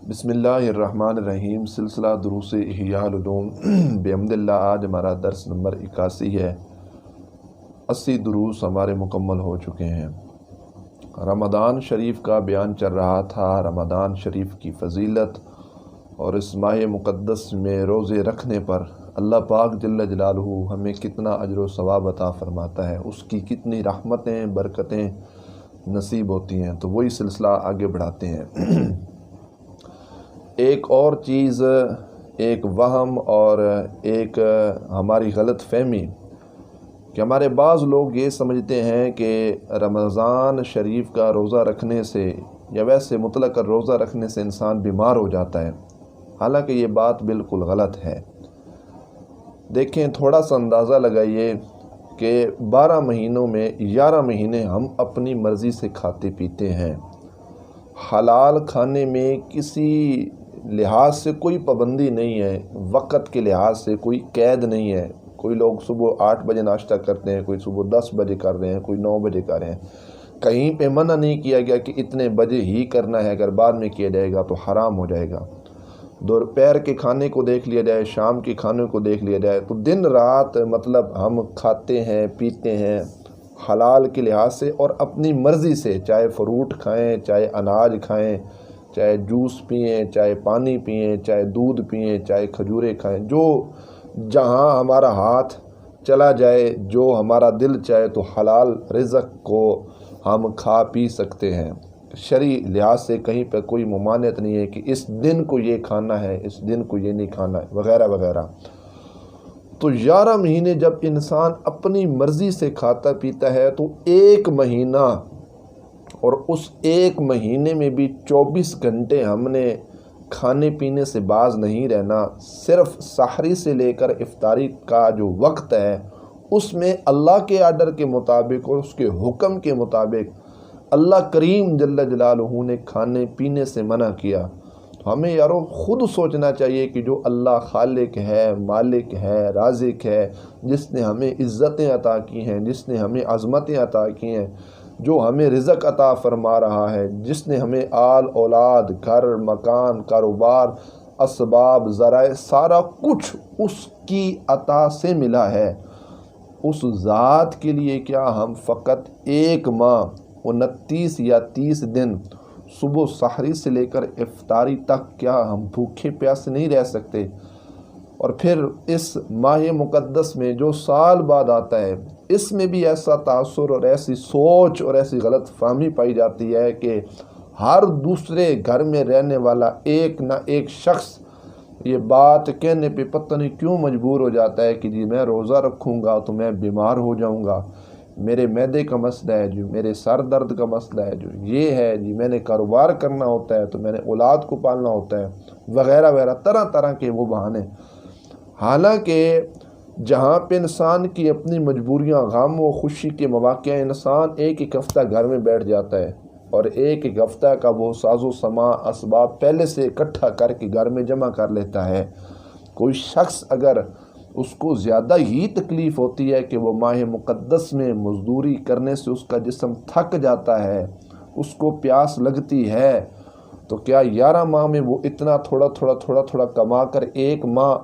بسم اللہ الرحمن الرحیم۔ سلسلہ دروس احیاء-ال-علوم بحمد اللہ۔ آج ہمارا درس نمبر 81 ہے۔ 80 دروس ہمارے مکمل ہو چکے ہیں۔ رمضان شریف کا بیان چل رہا تھا، رمضان شریف کی فضیلت اور اس ماہ مقدس میں روزے رکھنے پر اللہ پاک جل جلالہ ہمیں کتنا اجر و ثواب عطا فرماتا ہے، اس کی کتنی رحمتیں برکتیں نصیب ہوتی ہیں۔ تو وہی سلسلہ آگے بڑھاتے ہیں۔ ایک اور چیز، ایک وہم اور ایک ہماری غلط فہمی کہ ہمارے بعض لوگ یہ سمجھتے ہیں کہ رمضان شریف کا روزہ رکھنے سے یا ویسے مطلق روزہ رکھنے سے انسان بیمار ہو جاتا ہے، حالانکہ یہ بات بالکل غلط ہے۔ دیکھیں، تھوڑا سا اندازہ لگائیے کہ 12 مہینوں میں 11 مہینے ہم اپنی مرضی سے کھاتے پیتے ہیں۔ حلال کھانے میں کسی لحاظ سے کوئی پابندی نہیں ہے، وقت کے لحاظ سے کوئی قید نہیں ہے۔ کوئی لوگ صبح 8 بجے ناشتہ کرتے ہیں، کوئی صبح 10 بجے کر رہے ہیں، کوئی 9 بجے کر رہے ہیں۔ کہیں پہ منع نہیں کیا گیا کہ اتنے بجے ہی کرنا ہے، اگر بعد میں کیا جائے گا تو حرام ہو جائے گا۔ دوپہر کے کھانے کو دیکھ لیا جائے، شام کے کھانے کو دیکھ لیا جائے، تو دن رات مطلب ہم کھاتے ہیں پیتے ہیں حلال کے لحاظ سے اور اپنی مرضی سے، چاہے فروٹ کھائیں، چاہے اناج کھائیں، چاہے جوس پئیں، چاہے پانی پئیں، چاہے دودھ پئیں، چاہے کھجوریں کھائیں، جو جہاں ہمارا ہاتھ چلا جائے، جو ہمارا دل چاہے تو حلال رزق کو ہم کھا پی سکتے ہیں۔ شرعی لحاظ سے کہیں پہ کوئی ممانعت نہیں ہے کہ اس دن کو یہ کھانا ہے، اس دن کو یہ نہیں کھانا ہے، وغیرہ وغیرہ۔ تو 11 مہینے جب انسان اپنی مرضی سے کھاتا پیتا ہے تو ایک مہینہ، اور اس ایک مہینے میں بھی 24 گھنٹے ہم نے کھانے پینے سے باز نہیں رہنا۔ صرف سحری سے لے کر افطاری کا جو وقت ہے، اس میں اللہ کے آرڈر کے مطابق اور اس کے حکم کے مطابق اللہ کریم جل جلالہ نے کھانے پینے سے منع کیا۔ ہمیں یارو خود سوچنا چاہیے کہ جو اللہ خالق ہے، مالک ہے، رازق ہے، جس نے ہمیں عزتیں عطا کی ہیں، جس نے ہمیں عظمتیں عطا کی ہیں، جو ہمیں رزق عطا فرما رہا ہے، جس نے ہمیں آل اولاد، گھر، مکان، کاروبار، اسباب، ذرائع، سارا کچھ اس کی عطا سے ملا ہے، اس ذات کے لیے کیا ہم فقط ایک ماہ 29 یا 30 دن صبح سحری سے لے کر افطاری تک کیا ہم بھوکے پیاسے نہیں رہ سکتے؟ اور پھر اس ماہ مقدس میں جو سال بعد آتا ہے، اس میں بھی ایسا تاثر اور ایسی سوچ اور ایسی غلط فہمی پائی جاتی ہے کہ ہر دوسرے گھر میں رہنے والا ایک نہ ایک شخص یہ بات کہنے پہ پتہ نہیں کیوں مجبور ہو جاتا ہے کہ جی میں روزہ رکھوں گا تو میں بیمار ہو جاؤں گا، میرے معدے کا مسئلہ ہے جی، میرے سر درد کا مسئلہ ہے جو یہ ہے جی، میں نے کاروبار کرنا ہوتا ہے تو میں نے اولاد کو پالنا ہوتا ہے، وغیرہ وغیرہ، طرح طرح کے وہ بہانے۔ حالانکہ جہاں پہ انسان کی اپنی مجبوریاں، غم و خوشی کے مواقع، انسان ایک ہفتہ گھر میں بیٹھ جاتا ہے اور ایک ہفتہ کا وہ ساز و سامان اسباب پہلے سے اکٹھا کر کے گھر میں جمع کر لیتا ہے۔ کوئی شخص اگر اس کو زیادہ ہی تکلیف ہوتی ہے کہ وہ ماہ مقدس میں مزدوری کرنے سے اس کا جسم تھک جاتا ہے، اس کو پیاس لگتی ہے، تو کیا 11 ماہ میں وہ اتنا تھوڑا تھوڑا کما کر ایک ماہ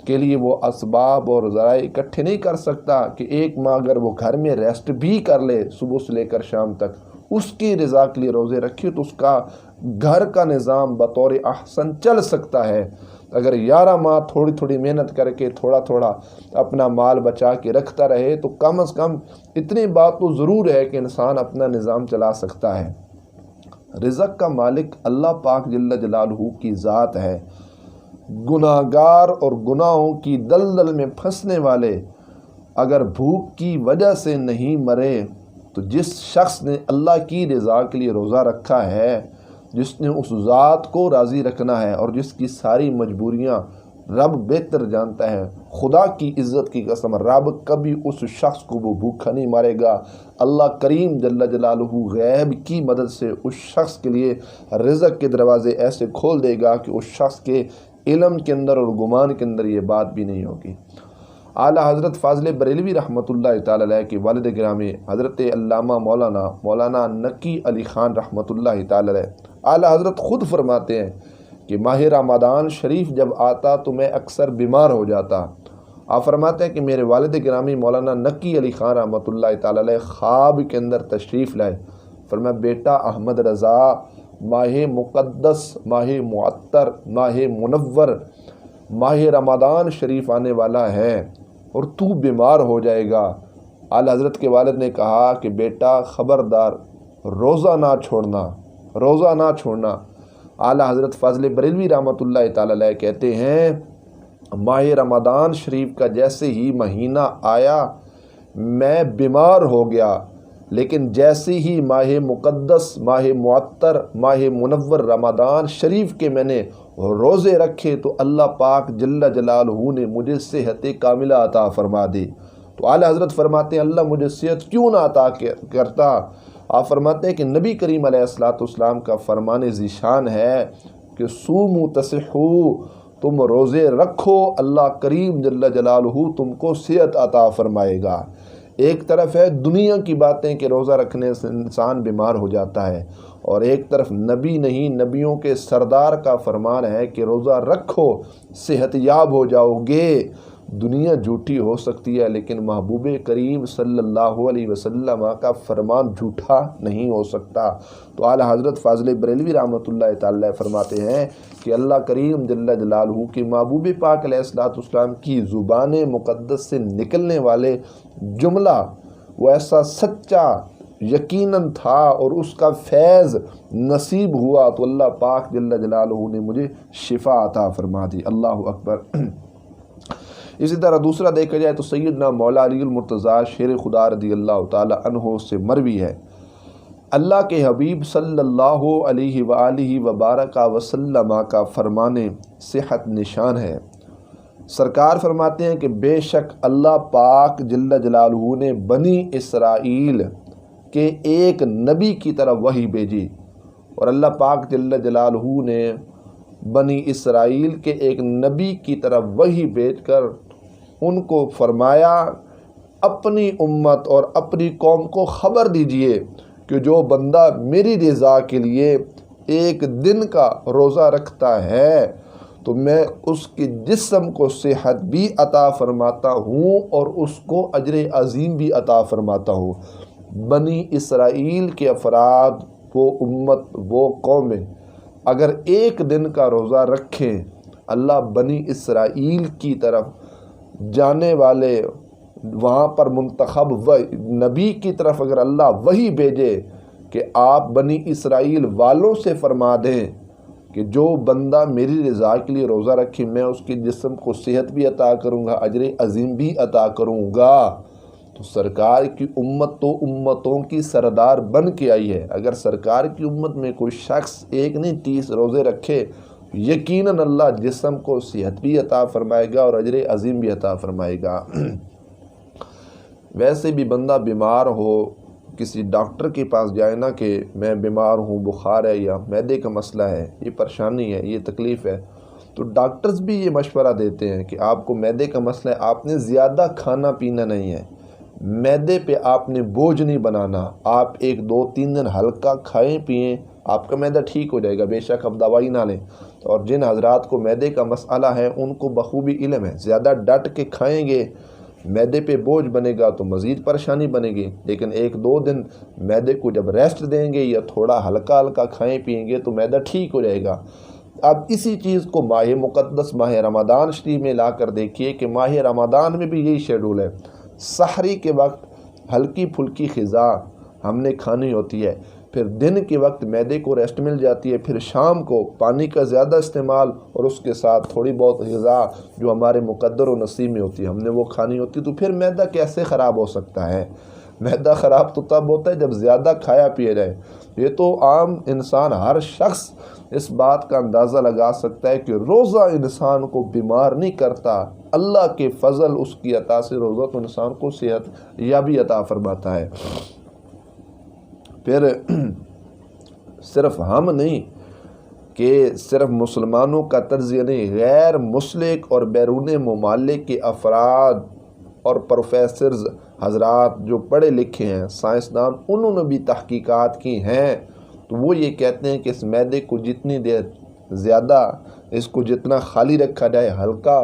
کے لیے وہ اسباب اور ذرائع اکٹھے نہیں کر سکتا کہ ایک ماہ اگر وہ گھر میں ریسٹ بھی کر لے صبح سے لے کر شام تک، اس کی رضا کے لیے روزے رکھے تو اس کا گھر کا نظام بطور احسن چل سکتا ہے۔ اگر 11 ماہ تھوڑی محنت کر کے تھوڑا اپنا مال بچا کے رکھتا رہے تو کم از کم اتنی بات تو ضرور ہے کہ انسان اپنا نظام چلا سکتا ہے۔ رزق کا مالک اللہ پاک جل جلالہ کی ذات ہے۔ گناہگار اور گناہوں کی دلدل میں پھنسنے والے اگر بھوک کی وجہ سے نہیں مرے تو جس شخص نے اللہ کی رضا کے لیے روزہ رکھا ہے، جس نے اس ذات کو راضی رکھنا ہے اور جس کی ساری مجبوریاں رب بہتر جانتا ہے، خدا کی عزت کی قسم رب کبھی اس شخص کو وہ بھوکا نہیں مارے گا۔ اللہ کریم جل جلالہ غیب کی مدد سے اس شخص کے لیے رزق کے دروازے ایسے کھول دے گا کہ اس شخص کے علم کے اندر اور گمان کے اندر یہ بات بھی نہیں ہوگی۔ اعلیٰ حضرت فاضل بریلوی رحمۃ اللہ تعالی علیہ کے والد گرامی حضرت علامہ مولانا نقی علی خان رحمۃ اللہ تعالی علیہ، اعلیٰ حضرت خود فرماتے ہیں کہ ماہ رمضان شریف جب آتا تو میں اکثر بیمار ہو جاتا۔ آپ فرماتے ہیں کہ میرے والد گرامی مولانا نقی علی خان رحمۃ اللہ تعالی علیہ خواب کے اندر تشریف لائے۔ فرمایا بیٹا احمد رضا، ماہ مقدس، ماہ معطر، ماہ منور، ماہ رمضان شریف آنے والا ہے اور تو بیمار ہو جائے گا۔ اعلی حضرت کے والد نے کہا کہ بیٹا خبردار، روزہ نہ چھوڑنا، روزہ نہ چھوڑنا۔ اعلی حضرت فاضل بریلوی رحمۃ اللہ تعالی علیہ کہتے ہیں ماہ رمضان شریف کا جیسے ہی مہینہ آیا میں بیمار ہو گیا، لیکن جیسے ہی ماہ مقدس، ماہ معطر، ماہ منور رمضان شریف کے میں نے روزے رکھے تو اللہ پاک جل جلالہ نے مجھے صحت کاملہ عطا فرما دی۔ تو اعلی حضرت فرماتے ہیں اللہ مجھے صحت کیوں نہ عطا کرتا؟ آپ فرماتے ہیں کہ نبی کریم علیہ السلام کا فرمان ذیشان ہے کہ سوموا تصحوا، تم روزے رکھو، اللہ کریم جل جلالہ تم کو صحت عطا فرمائے گا۔ ایک طرف ہے دنیا کی باتیں کہ روزہ رکھنے سے انسان بیمار ہو جاتا ہے، اور ایک طرف نبی نہیں نبیوں کے سردار کا فرمان ہے کہ روزہ رکھو صحت یاب ہو جاؤ گے۔ دنیا جھوٹی ہو سکتی ہے لیکن محبوب کریم صلی اللہ علیہ وسلم کا فرمان جھوٹا نہیں ہو سکتا۔ تو اعلیٰ حضرت فاضل بریلوی رحمۃ اللہ تعالی فرماتے ہیں کہ اللہ کریم جل جلالہ کے محبوب پاک علیہ السلام کی زبان مقدس سے نکلنے والے جملہ وہ ایسا سچا یقیناً تھا اور اس کا فیض نصیب ہوا تو اللہ پاک جل جلالہ نے مجھے شفا عطا فرما دی۔ اللہ اکبر۔ اسی طرح دوسرا دیکھا جائے تو سیدنا مولا علی المرتضیٰ شیر خدا رضی اللہ تعالی عنہ سے مروی ہے، اللہ کے حبیب صلی اللہ علیہ وآلہ وبارک وسلم کا فرمان صحت نشان ہے۔ سرکار فرماتے ہیں کہ بے شک اللہ پاک جل جلالہ نے بنی اسرائیل کے ایک نبی کی طرف وحی بھیجی، اور اللہ پاک جل جلالہ نے بنی اسرائیل کے ایک نبی کی طرف وحی بھیج کر ان کو فرمایا اپنی امت اور اپنی قوم کو خبر دیجئے کہ جو بندہ میری رضا کے لیے ایک دن کا روزہ رکھتا ہے تو میں اس کے جسم کو صحت بھی عطا فرماتا ہوں اور اس کو اجر عظیم بھی عطا فرماتا ہوں۔ بنی اسرائیل کے افراد، وہ امت، وہ قومیں اگر ایک دن کا روزہ رکھیں، اللہ بنی اسرائیل کی طرف جانے والے وہاں پر منتخب نبی کی طرف اگر اللہ وہی بھیجے کہ آپ بنی اسرائیل والوں سے فرما دیں کہ جو بندہ میری رضا کے لیے روزہ رکھے میں اس کے جسم کو صحت بھی عطا کروں گا، اجر عظیم بھی عطا کروں گا، تو سرکار کی امت تو امتوں کی سردار بن کے آئی ہے۔ اگر سرکار کی امت میں کوئی شخص ایک نہیں 30 روزے رکھے، یقیناً اللہ جسم کو صحت بھی عطا فرمائے گا اور اجر عظیم بھی عطا فرمائے گا۔ ویسے بھی بندہ بیمار ہو کسی ڈاکٹر کے پاس جائے نا کہ میں بیمار ہوں، بخار ہے یا معدے کا مسئلہ ہے، یہ پریشانی ہے، یہ تکلیف ہے، تو ڈاکٹرز بھی یہ مشورہ دیتے ہیں کہ آپ کو معدے کا مسئلہ ہے، آپ نے زیادہ کھانا پینا نہیں ہے، معدے پہ آپ نے بوجھ نہیں بنانا، آپ 1-2-3 دن ہلکا کھائیں پئیں، آپ کا معدہ ٹھیک ہو جائے گا، بے شک آپ دوائی نہ لیں۔ اور جن حضرات کو معدے کا مسئلہ ہے ان کو بخوبی علم ہے، زیادہ ڈٹ کے کھائیں گے معدے پہ بوجھ بنے گا تو مزید پریشانی بنے گی، لیکن 1-2 دن معدے کو جب ریسٹ دیں گے یا تھوڑا ہلکا ہلکا کھائیں پئیں گے تو معدہ ٹھیک ہو جائے گا۔ اب اسی چیز کو ماہ مقدس ماہ رمضان شریف میں لا کر دیکھیے کہ ماہ رمضان میں بھی یہی شیڈول ہے، سحری کے وقت ہلکی پھلکی غذا ہم نے کھانی ہوتی ہے، پھر دن کے وقت معدے کو ریسٹ مل جاتی ہے، پھر شام کو پانی کا زیادہ استعمال اور اس کے ساتھ تھوڑی بہت غذا جو ہمارے مقدر و نصیب میں ہوتی ہے ہم نے وہ کھانی ہوتی ہے۔ تو پھر معدہ کیسے خراب ہو سکتا ہے؟ معدہ خراب تو تب ہوتا ہے جب زیادہ کھایا پیا جائے۔ یہ تو عام انسان ہر شخص اس بات کا اندازہ لگا سکتا ہے کہ روزہ انسان کو بیمار نہیں کرتا، اللہ کے فضل اس کی عطا سے روزہ تو انسان کو صحت یابی عطا فرماتا ہے۔ پھر صرف ہم نہیں کہ صرف مسلمانوں کا طرز نہیں، غیر مسلک اور بیرون ممالک کے افراد اور پروفیسرز حضرات جو پڑھے لکھے ہیں، سائنسدان، انہوں نے بھی تحقیقات کی ہیں، تو وہ یہ کہتے ہیں کہ اس معدے کو جتنی دیر زیادہ اس کو جتنا خالی رکھا جائے، ہلکا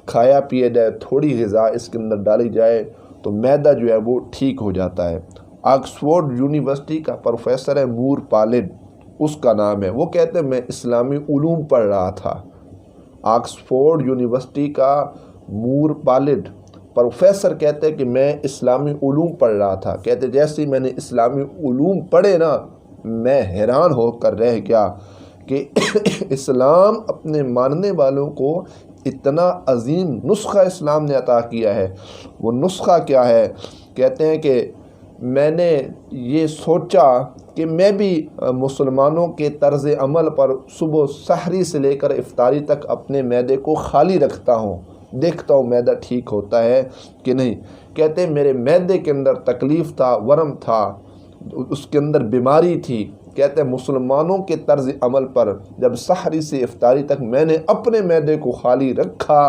کھایا پیا جائے، تھوڑی غذا اس کے اندر ڈالی جائے تو معدہ جو ہے وہ ٹھیک ہو جاتا ہے۔ آکسفورڈ یونیورسٹی کا پروفیسر ہے مور پالڈ، اس کا نام ہے، وہ کہتے ہیں میں اسلامی علوم پڑھ رہا تھا۔ آکسفورڈ یونیورسٹی کا مور پالڈ پروفیسر کہتے ہیں کہ میں اسلامی علوم پڑھ رہا تھا، کہتے جیسے ہی میں نے اسلامی علوم پڑھے نا، میں حیران ہو کر رہ گیا کہ اسلام اپنے ماننے والوں کو اتنا عظیم نسخہ اسلام نے عطا کیا ہے۔ وہ نسخہ کیا ہے؟ کہتے ہیں کہ میں نے یہ سوچا کہ میں بھی مسلمانوں کے طرز عمل پر صبح سحری سے لے کر افطاری تک اپنے معدے کو خالی رکھتا ہوں، دیکھتا ہوں معدہ ٹھیک ہوتا ہے کہ نہیں۔ کہتے ہیں میرے معدے کے اندر تکلیف تھا، ورم تھا، اس کے اندر بیماری تھی۔ کہتے ہیں مسلمانوں کے طرز عمل پر جب سحری سے افطاری تک میں نے اپنے معدے کو خالی رکھا،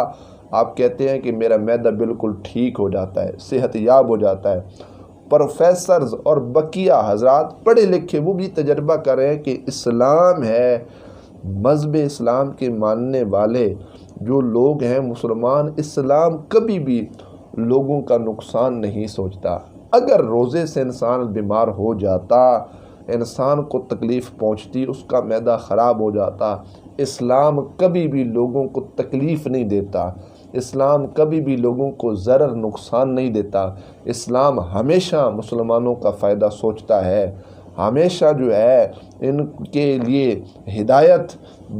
آپ کہتے ہیں کہ میرا معدہ بالکل ٹھیک ہو جاتا ہے، صحت یاب ہو جاتا ہے۔ پروفیسرز اور بقیہ حضرات پڑھے لکھے وہ بھی تجربہ کر رہے ہیں کہ اسلام ہے، مذہب اسلام کے ماننے والے جو لوگ ہیں مسلمان، اسلام کبھی بھی لوگوں کا نقصان نہیں سوچتا۔ اگر روزے سے انسان بیمار ہو جاتا، انسان کو تکلیف پہنچتی، اس کا معدہ خراب ہو جاتا، اسلام کبھی بھی لوگوں کو تکلیف نہیں دیتا، اسلام کبھی بھی لوگوں کو ضرر نقصان نہیں دیتا۔ اسلام ہمیشہ مسلمانوں کا فائدہ سوچتا ہے، ہمیشہ جو ہے ان کے لیے ہدایت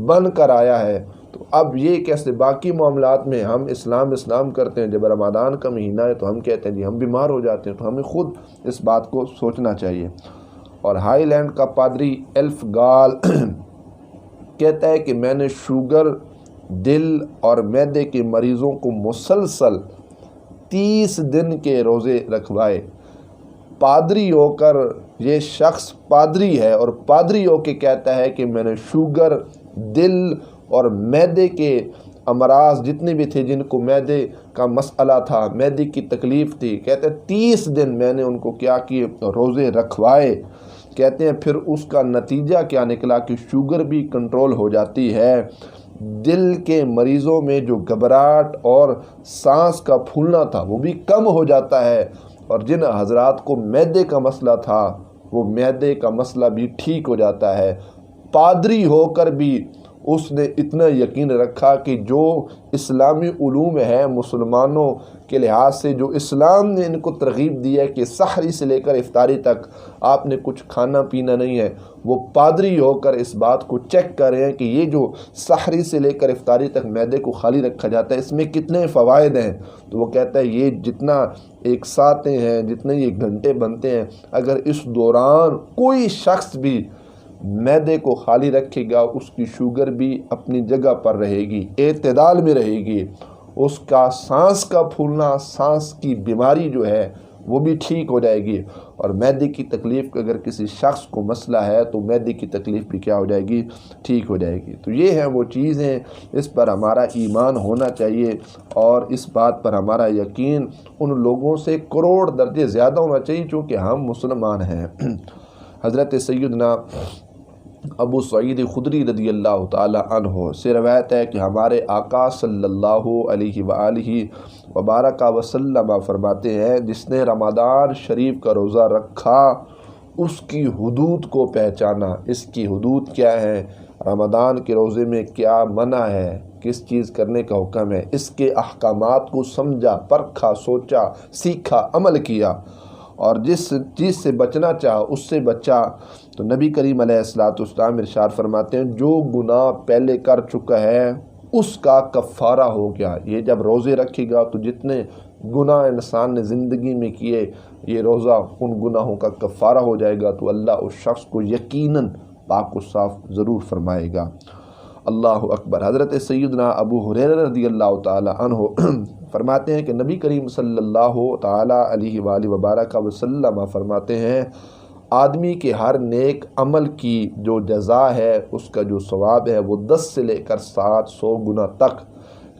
بن کر آیا ہے۔ تو اب یہ کیسے باقی معاملات میں ہم اسلام کرتے ہیں، جب رمضان کا مہینہ ہے تو ہم کہتے ہیں جی ہم بیمار ہو جاتے ہیں، تو ہمیں خود اس بات کو سوچنا چاہیے۔ اور ہائی لینڈ کا پادری ایلف گال کہتا ہے کہ میں نے شوگر، دل اور معدے کے مریضوں کو مسلسل 30 دن کے روزے رکھوائے۔ پادری ہو کر یہ شخص پادری ہے اور پادری ہو کے کہتا ہے کہ میں نے شوگر، دل اور معدے کے امراض جتنے بھی تھے، جن کو معدے کا مسئلہ تھا، معدے کی تکلیف تھی، کہتے ہیں 30 دن میں نے ان کو کیا کیے، روزے رکھوائے۔ کہتے ہیں پھر اس کا نتیجہ کیا نکلا کہ شوگر بھی کنٹرول ہو جاتی ہے، دل کے مریضوں میں جو گھبراہٹ اور سانس کا پھولنا تھا وہ بھی کم ہو جاتا ہے، اور جن حضرات کو معدے کا مسئلہ تھا وہ معدے کا مسئلہ بھی ٹھیک ہو جاتا ہے۔ پادری ہو کر بھی اس نے اتنا یقین رکھا کہ جو اسلامی علوم ہے مسلمانوں کے لحاظ سے، جو اسلام نے ان کو ترغیب دی ہے کہ سحری سے لے کر افطاری تک آپ نے کچھ کھانا پینا نہیں ہے، وہ پادری ہو کر اس بات کو چیک کر رہے ہیں کہ یہ جو سحری سے لے کر افطاری تک معدے کو خالی رکھا جاتا ہے اس میں کتنے فوائد ہیں۔ تو وہ کہتا ہے یہ جتنا ایک ساتیں ہیں، جتنے یہ گھنٹے بنتے ہیں، اگر اس دوران کوئی شخص بھی معدے کو خالی رکھے گا، اس کی شوگر بھی اپنی جگہ پر رہے گی، اعتدال میں رہے گی، اس کا سانس کا پھولنا، سانس کی بیماری جو ہے وہ بھی ٹھیک ہو جائے گی، اور معدے کی تکلیف کا اگر کسی شخص کو مسئلہ ہے تو معدے کی تکلیف بھی کیا ہو جائے گی، ٹھیک ہو جائے گی۔ تو یہ ہیں وہ چیزیں، اس پر ہمارا ایمان ہونا چاہیے اور اس بات پر ہمارا یقین ان لوگوں سے کروڑ درجے زیادہ ہونا چاہیے چونکہ ہم مسلمان ہیں۔ حضرت سیدنا ابو سعید خدری رضی اللہ تعالی عنہ سے روایت ہے کہ ہمارے آقا صلی اللہ علیہ وآلہ وبارک وسلم فرماتے ہیں جس نے رمضان شریف کا روزہ رکھا اس کی حدود کو پہچانا۔ اس کی حدود کیا ہے؟ رمضان کے روزے میں کیا منع ہے، کس چیز کرنے کا حکم ہے، اس کے احکامات کو سمجھا، پرکھا، سوچا، سیکھا، عمل کیا، اور جس چیز سے بچنا چاہا اس سے بچا۔ تو نبی کریم علیہ السلام ارشاد فرماتے ہیں جو گناہ پہلے کر چکا ہے اس کا کفارہ ہو گیا۔ یہ جب روزے رکھے گا تو جتنے گناہ انسان نے زندگی میں کیے، یہ روزہ ان گناہوں کا کفارہ ہو جائے گا، تو اللہ اس شخص کو یقیناً پاک و صاف ضرور فرمائے گا۔ اللہ اکبر۔ حضرت سیدنا ابو ہریرہ رضی اللہ تعالی عنہ فرماتے ہیں کہ نبی کریم صلی اللہ تعالی علیہ وآلہ وبارک وسلم فرماتے ہیں آدمی کے ہر نیک عمل کی جو جزا ہے، اس کا جو ثواب ہے وہ 10 سے لے کر 700 گنا تک،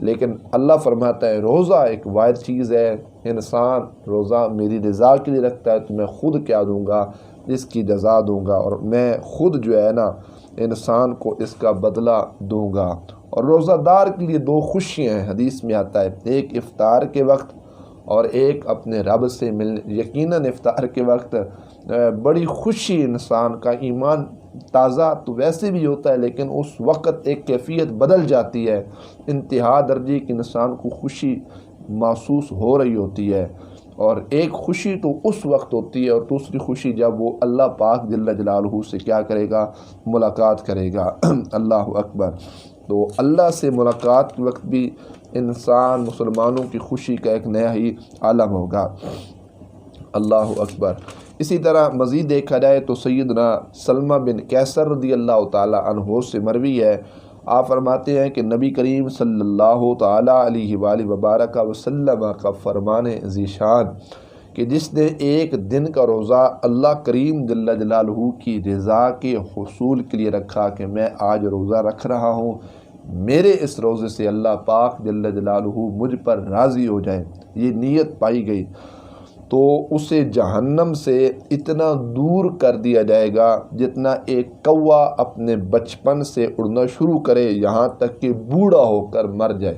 لیکن اللہ فرماتا ہے روزہ ایک واحد چیز ہے، انسان روزہ میری رضا کے لیے رکھتا ہے تو میں خود کیا دوں گا، اس کی جزا دوں گا، اور میں خود جو ہے نا انسان کو اس کا بدلہ دوں گا۔ اور روزہ دار کے لیے دو خوشیاں ہیں، حدیث میں آتا ہے، ایک افطار کے وقت اور ایک اپنے رب سے یقیناً افطار کے وقت بڑی خوشی، انسان کا ایمان تازہ تو ویسے بھی ہوتا ہے، لیکن اس وقت ایک کیفیت بدل جاتی ہے، انتہا درجے کی انسان کو خوشی محسوس ہو رہی ہوتی ہے۔ اور ایک خوشی تو اس وقت ہوتی ہے، اور دوسری خوشی جب وہ اللہ پاک جل جلالہ سے کیا کرے گا، ملاقات کرے گا۔ اللہ اکبر۔ تو اللہ سے ملاقات کے وقت بھی انسان مسلمانوں کی خوشی کا ایک نیا ہی عالم ہوگا۔ اللہ اکبر۔ اسی طرح مزید دیکھا جائے تو سیدنا سلمہ بن کیسر رضی اللہ تعالی عنہ سے مروی ہے، آپ فرماتے ہیں کہ نبی کریم صلی اللہ تعالی علیہ وآلہ وبارک وسلم کا فرمان ذیشان کہ جس نے ایک دن کا روزہ اللہ کریم جل جلالہ کی رضا کے حصول کے لیے رکھا کہ میں آج روزہ رکھ رہا ہوں، میرے اس روزے سے اللہ پاک جل جلالہ مجھ پر راضی ہو جائے، یہ نیت پائی گئی، تو اسے جہنم سے اتنا دور کر دیا جائے گا جتنا ایک کوا اپنے بچپن سے اڑنا شروع کرے یہاں تک کہ بوڑھا ہو کر مر جائے،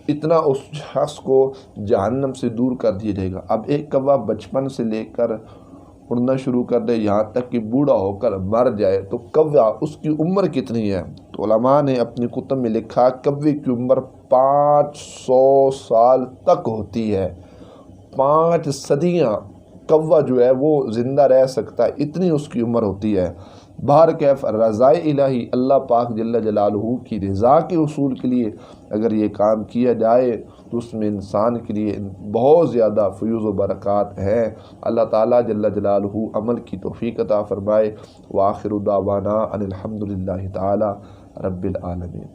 اتنا اس شخص کو جہنم سے دور کر دیا جائے گا۔ اب ایک کوا بچپن سے لے کر اڑنا شروع کر دے یہاں تک کہ بوڑھا ہو کر مر جائے تو کوا اس کی عمر کتنی ہے؟ تو علماء نے اپنی کتب میں لکھا کوے کی عمر 500 سال تک ہوتی ہے، 5 صدیاں کوا جو ہے وہ زندہ رہ سکتا ہے، اتنی اس کی عمر ہوتی ہے۔ بہرکیف رضائے الہی اللہ پاک جل جلالہ کی رضا کے حصول کے لیے اگر یہ کام کیا جائے تو اس میں انسان کے لیے بہت زیادہ فیوز و برکات ہیں۔ اللہ تعالیٰ جل جلالہ عمل کی توفیق عطا فرمائے۔ وآخر دعوانا ان الحمد للہ تعالی رب العالمین۔